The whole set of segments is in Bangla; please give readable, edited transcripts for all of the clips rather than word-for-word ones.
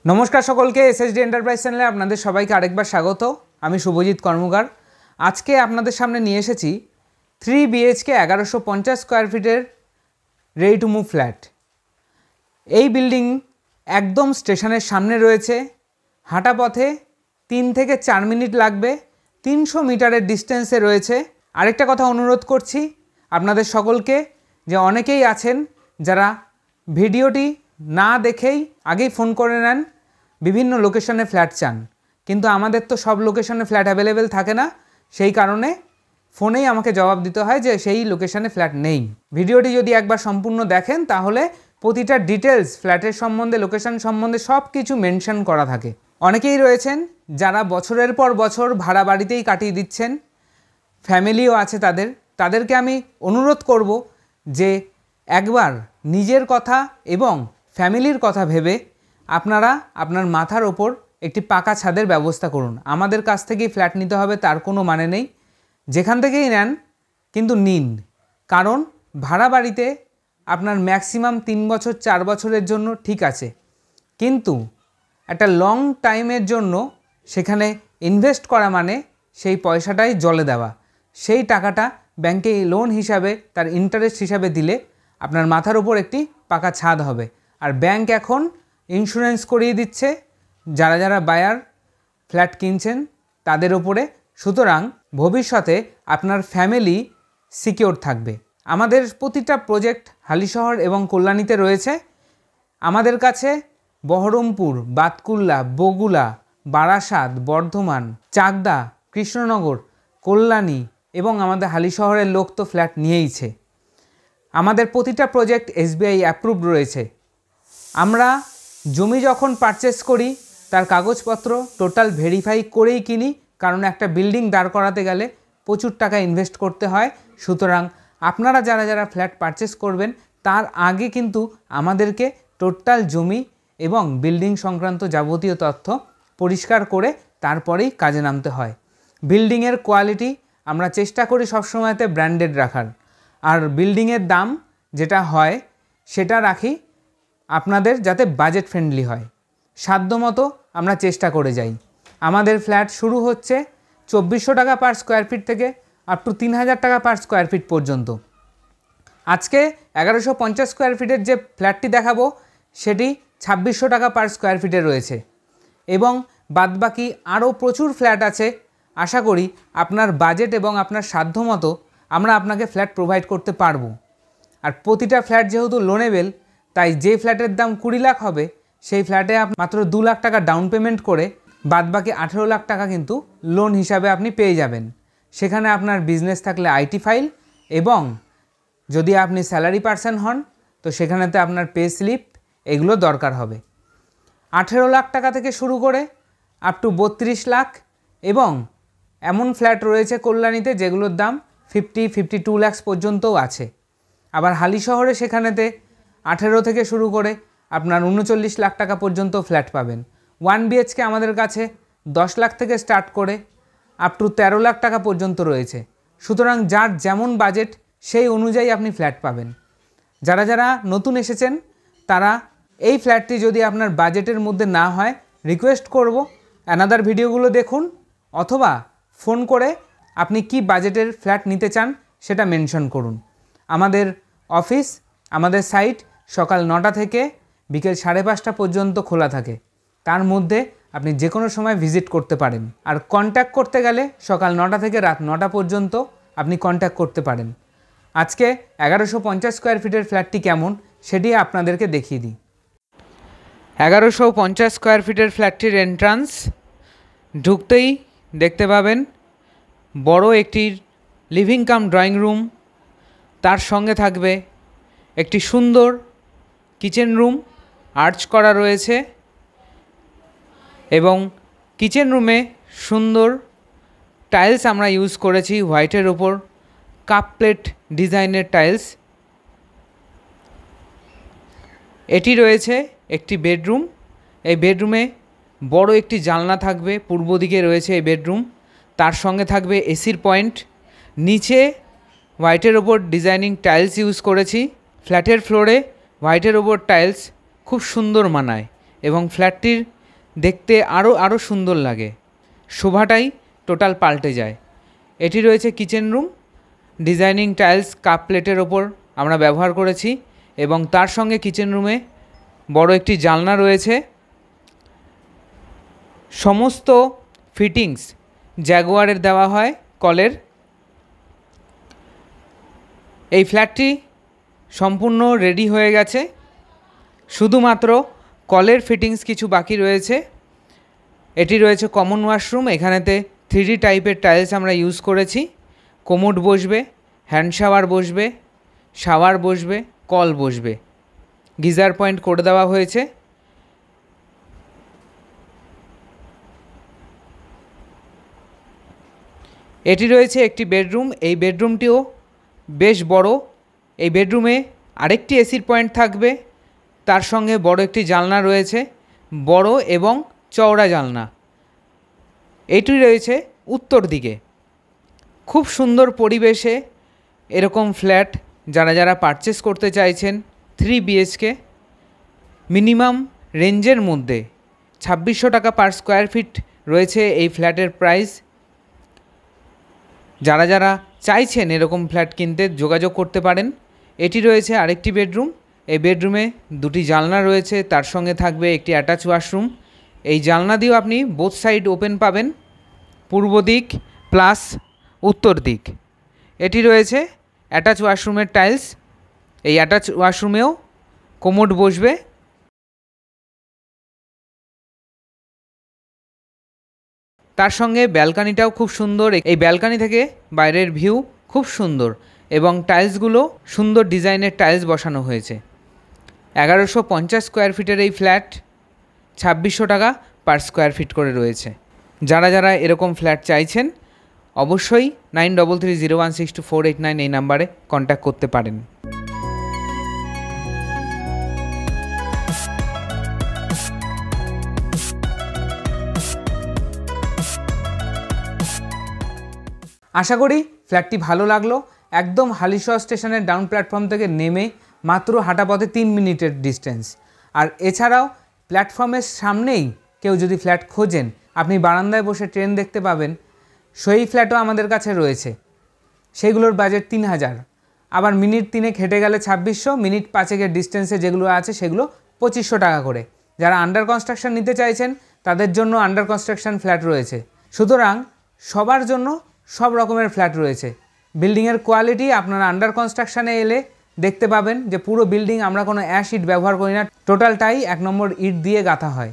নমস্কার সকলকে এসএসডি এন্টারপ্রাইজ চ্যানেলে আপনাদের সবাইকে আরেকবার স্বাগত। আমি শুভজিৎ কর্মকার। আজকে আপনাদের সামনে নিয়ে এসেছি 3 BHK 1150 স্কোয়ার ফিটের রেডি টু মুভ ফ্ল্যাট। এই বিল্ডিং একদম স্টেশনের সামনে রয়েছে, হাঁটা পথে 3 থেকে 4 মিনিট লাগবে, 300 মিটারের ডিস্টেন্সে রয়েছে। আরেকটা কথা অনুরোধ করছি আপনাদের সকলকে, যে অনেকেই আছেন যারা ভিডিওটি না দেখেই আগেই ফোন করে নেন, বিভিন্ন লোকেশনে ফ্ল্যাট চান, কিন্তু আমাদের তো সব লোকেশনে ফ্ল্যাট অ্যাভেলেবেল থাকে না, সেই কারণে ফোনেই আমাকে জবাব দিতে হয় যে সেই লোকেশনে ফ্ল্যাট নেই। ভিডিওটি যদি একবার সম্পূর্ণ দেখেন তাহলে প্রতিটা ডিটেলস ফ্ল্যাটের সম্বন্ধে, লোকেশন সম্বন্ধে সব কিছু মেনশন করা থাকে। অনেকেই রয়েছেন যারা বছরের পর বছর ভাড়া বাড়িতেই কাটিয়ে দিচ্ছেন, ফ্যামিলিও আছে তাদেরকে আমি অনুরোধ করব যে একবার নিজের কথা এবং ফ্যামিলির কথা ভেবে আপনারা আপনার মাথার ওপর একটি পাকা ছাদের ব্যবস্থা করুন। আমাদের কাছ থেকেই ফ্ল্যাট নিতে হবে তার কোনো মানে নেই, যেখান থেকেই নেন কিন্তু নিন, কারণ ভাড়া বাড়িতে আপনার ম্যাক্সিমাম 3 বছর 4 বছরের জন্য ঠিক আছে, কিন্তু একটা লং টাইমের জন্য সেখানে ইনভেস্ট করা মানে সেই পয়সাটাই জলে দেওয়া। সেই টাকাটা ব্যাংকে লোন হিসাবে, তার ইন্টারেস্ট হিসাবে দিলে আপনার মাথার উপর একটি পাকা ছাদ হবে। আর ব্যাংক এখন ইন্স্যুরেন্স করিয়ে দিচ্ছে যারা যারা বায়ার ফ্ল্যাট কিনছেন তাদের উপরে, সুতরাং ভবিষ্যতে আপনার ফ্যামিলি সিকিওর থাকবে। আমাদের প্রতিটা প্রজেক্ট হালিশহর এবং কল্যাণীতে রয়েছে। আমাদের কাছে বহরমপুর, বাতকুল্লা, বগুলা, বারাসাত, বর্ধমান, চাকদা, কৃষ্ণনগর, কল্যাণী এবং আমাদের হালিশহরের লোক তো ফ্ল্যাট নিয়েইছে। আমাদের প্রতিটা প্রজেক্ট SBI অ্যাপ্রুভড রয়েছে। আমরা জমি যখন পারচেস করি তার কাগজপত্র টোটাল ভেরিফাই করেই কিনি, কারণ একটা বিল্ডিং দাঁড় করাতে গেলে প্রচুর টাকা ইনভেস্ট করতে হয়। সুতরাং আপনারা যারা যারা ফ্ল্যাট পারচেস করবেন তার আগে কিন্তু আমাদেরকে টোটাল জমি এবং বিল্ডিং সংক্রান্ত যাবতীয় তথ্য পরিষ্কার করে তারপরেই কাজে নামতে হয়। বিল্ডিংয়ের কোয়ালিটি আমরা চেষ্টা করি সবসময়তে ব্র্যান্ডেড রাখার, আর বিল্ডিংয়ের দাম যেটা হয় সেটা রাখি আপনাদের যাতে বাজেট ফ্রেন্ডলি হয়। সাধ্যমতো আমরা চেষ্টা করে যাই। আমাদের ফ্ল্যাট শুরু হচ্ছে 2400 টাকা পার স্কোয়ার ফিট থেকে আপ টু 3000 টাকা পার স্কোয়ার ফিট পর্যন্ত। আজকে 1150 স্কোয়ার ফিটের যে ফ্ল্যাটটি দেখাবো সেটি 2600 টাকা পার স্কোয়ার ফিটে রয়েছে, এবং বাদবাকি আরও প্রচুর ফ্ল্যাট আছে। আশা করি আপনার বাজেট এবং আপনার সাধ্যমতো আমরা আপনাকে ফ্ল্যাট প্রোভাইড করতে পারবো। আর প্রতিটা ফ্ল্যাট যেহেতু লোনেবেল, তাই যে ফ্ল্যাটের দাম 20 লাখ হবে সেই ফ্ল্যাটে মাত্র 2 লাখ টাকা ডাউন পেমেন্ট করে বাদবাকি 18 লাখ টাকা কিন্তু লোন হিসাবে আপনি পেয়ে যাবেন। সেখানে আপনার বিজনেস থাকলে IT ফাইল, এবং যদি আপনি স্যালারি পারসন হন তো সেখানেতে আপনার পে স্লিপ, এগুলো দরকার হবে। 18 লাখ টাকা থেকে শুরু করে আপ টু 32 লাখ, এবং এমন ফ্ল্যাট রয়েছে কল্যাণীতে যেগুলোর দাম 50-52 লাখ পর্যন্তও আছে। আবার হালিশহরে সেখানেতে 18 থেকে শুরু করে আপনার 39 লাখ টাকা পর্যন্ত ফ্ল্যাট পাবেন। 1 BHK আমাদের কাছে 10 লাখ থেকে স্টার্ট করে আপ টু 13 লাখ টাকা পর্যন্ত রয়েছে। সুতরাং যার যেমন বাজেট সেই অনুযায়ী আপনি ফ্ল্যাট পাবেন। যারা যারা নতুন এসেছেন তারা এই ফ্ল্যাটটি যদি আপনার বাজেটের মধ্যে না হয়, রিকোয়েস্ট করব অ্যানাদার ভিডিওগুলো দেখুন, অথবা ফোন করে আপনি কি বাজেটের ফ্ল্যাট নিতে চান সেটা মেনশন করুন। আমাদের অফিস, আমাদের সাইট সকাল 9টা থেকে বিকেল 5:30 পর্যন্ত খোলা থাকে, তার মধ্যে আপনি যে কোনো সময় ভিজিট করতে পারেন। আর কন্ট্যাক্ট করতে গেলে সকাল 9টা থেকে রাত 9টা পর্যন্ত আপনি কন্ট্যাক্ট করতে পারেন। আজকে 1150 স্কোয়ার ফিটের ফ্ল্যাটটি কেমন সেটি আপনাদেরকে দেখিয়ে দিই। 1150 স্কোয়ার ফিটের ফ্ল্যাটটির এন্ট্রান্স ঢুকতেই দেখতে পাবেন বড় একটি লিভিং কাম ড্রয়িং রুম, তার সঙ্গে থাকবে একটি সুন্দর কিচেন রুম, আর্চ করা রয়েছে, এবং কিচেন রুমে সুন্দর টাইলস আমরা ইউজ করেছি হোয়াইটের ওপর, কাপ প্লেট ডিজাইনের টাইলস। এটি রয়েছে একটি বেডরুম। এই বেডরুমে বড় একটি জানলা থাকবে, পূর্ব দিকে রয়েছে এই বেডরুম, তার সঙ্গে থাকবে এসির পয়েন্ট। নিচে হোয়াইটের ওপর ডিজাইনিং টাইলস ইউজ করেছি। ফ্ল্যাটের ফ্লোরে হোয়াইটের ওপর টাইলস খুব সুন্দর মানায়, এবং ফ্ল্যাটটির দেখতে আরও সুন্দর লাগে, শোভাটাই টোটাল পাল্টে যায়। এটি রয়েছে kitchen room, designing tiles cup প্লেটের ওপর আমরা ব্যবহার করেছি এবং তার সঙ্গে কিচেন রুমে বড় একটি জানলা রয়েছে। সমস্ত ফিটিংস জ্যাগুয়ারের দেওয়া হয় কলের। এই ফ্ল্যাটটি সম্পূর্ণ রেডি হয়ে গেছে, শুধুমাত্র কলের ফিটিংস কিছু বাকি রয়েছে। এটি রয়েছে কমন ওয়াশরুম, এখানেতে 3D টাইপের টাইলস আমরা ইউজ করেছি। কোমোড বসবে, হ্যান্ড শাওয়ার বসবে, কল বসবে, গিজার পয়েন্ট করে দেওয়া হয়েছে। এটি রয়েছে একটি বেডরুম, এই বেডরুমটিও বেশ বড়। এই বেডরুমে আরেকটি এসির পয়েন্ট থাকবে, তার সঙ্গে বড় একটি জানলা রয়েছে, বড় এবং চওড়া জানলা। এটি রয়েছে উত্তর দিকে। খুব সুন্দর পরিবেশে এরকম ফ্ল্যাট যারা পারচেস করতে চাইছেন 3 BHK মিনিমাম রেঞ্জের মধ্যে 2600 টাকা পার স্কোয়ার ফিট রয়েছে এই ফ্ল্যাটের প্রাইস। যারা চাইছেন এরকম ফ্ল্যাট কিনতে যোগাযোগ করতে পারেন। এটি রয়েছে আরেকটি বেডরুম, এই বেডরুমে 2টি জানলা রয়েছে, তার সঙ্গে থাকবে একটি অ্যাটাচ ওয়াশরুম। এই জানলা দিয়েও আপনি বোথ সাইড ওপেন পাবেন, পূর্ব দিক প্লাস উত্তর দিক। এটি রয়েছে অ্যাটাচ ওয়াশরুমের টাইলস, এই অ্যাটাচ ওয়াশরুমেও কোমোড বসবে। তার সঙ্গে ব্যালকানিটাও খুব সুন্দর, এই ব্যালকানি থেকে বাইরের ভিউ খুব সুন্দর এবং টাইলসগুলো সুন্দর ডিজাইনের টাইলস বসানো হয়েছে। 1150 স্কোয়ার ফিটের এই ফ্ল্যাট 2600 টাকা পার স্কোয়ার ফিট করে রয়েছে। যারা এরকম ফ্ল্যাট চাইছেন অবশ্যই 9330162489 এই নাম্বারে কন্ট্যাক্ট করতে পারেন। আশা করি ফ্ল্যাটটি ভালো লাগলো। একদম হালিশহর স্টেশনের ডাউন প্ল্যাটফর্ম থেকে নেমে মাত্র হাঁটা পথে 3 মিনিটের ডিস্টেন্স। আর এছাড়াও প্ল্যাটফর্মের সামনেই কেউ যদি ফ্ল্যাট খোঁজেন, আপনি বারান্দায় বসে ট্রেন দেখতে পাবেন, সেই ফ্ল্যাটও আমাদের কাছে রয়েছে। সেইগুলোর বাজেট 3000, আবার মিনিট 3 হেঁটে গেলে 2600, মিনিট 5 ডিস্টেন্সে যেগুলো আছে সেগুলো 2500 টাকা করে। যারা আন্ডার কনস্ট্রাকশন নিতে চাইছেন তাদের জন্য আন্ডার কনস্ট্রাকশন ফ্ল্যাট রয়েছে। সুতরাং সবার জন্য সব রকমের ফ্ল্যাট রয়েছে। বিল্ডিংয়ের কোয়ালিটি আপনারা আন্ডার কনস্ট্রাকশানে এলে দেখতে পাবেন যে পুরো বিল্ডিং আমরা কোনো অ্যাশ ইট ব্যবহার করি না, টোটালটাই 1 নম্বর ইট দিয়ে গাঁথা হয়।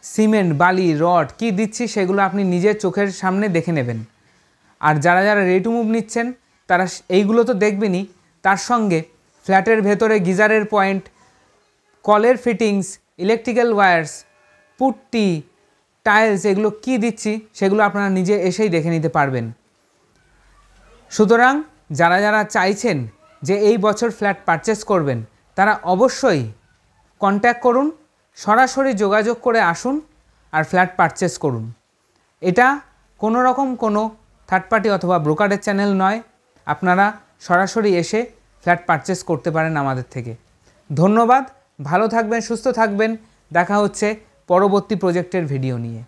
সিমেন্ট, বালি, রড কী দিচ্ছি সেগুলো আপনি নিজের চোখের সামনে দেখে নেবেন। আর যারা রেডি টু মুভ নিচ্ছেন তারা এইগুলো তো দেখবেনই, তার সঙ্গে ফ্ল্যাটের ভেতরে গিজারের পয়েন্ট, কলের fittings, electrical wires, putty, tiles, এগুলো কি দিচ্ছি সেগুলো আপনারা নিজে এসেই দেখে নিতে পারবেন। সুতরাং যারা চাইছেন যে এই বছর ফ্ল্যাট পারচেস করবেন তারা অবশ্যই কন্ট্যাক্ট করুন, সরাসরি যোগাযোগ করে আসুন আর ফ্ল্যাট পারচেস করুন। এটা কোনো রকম কোনো থার্ড পার্টি অথবা ব্রোকারের চ্যানেল নয়, আপনারা সরাসরি এসে ফ্ল্যাট পারচেস করতে পারেন আমাদের থেকে। ধন্যবাদ, ভালো থাকবেন, সুস্থ থাকবেন, দেখা হচ্ছে পরবর্তী প্রজেক্টের ভিডিও নিয়ে।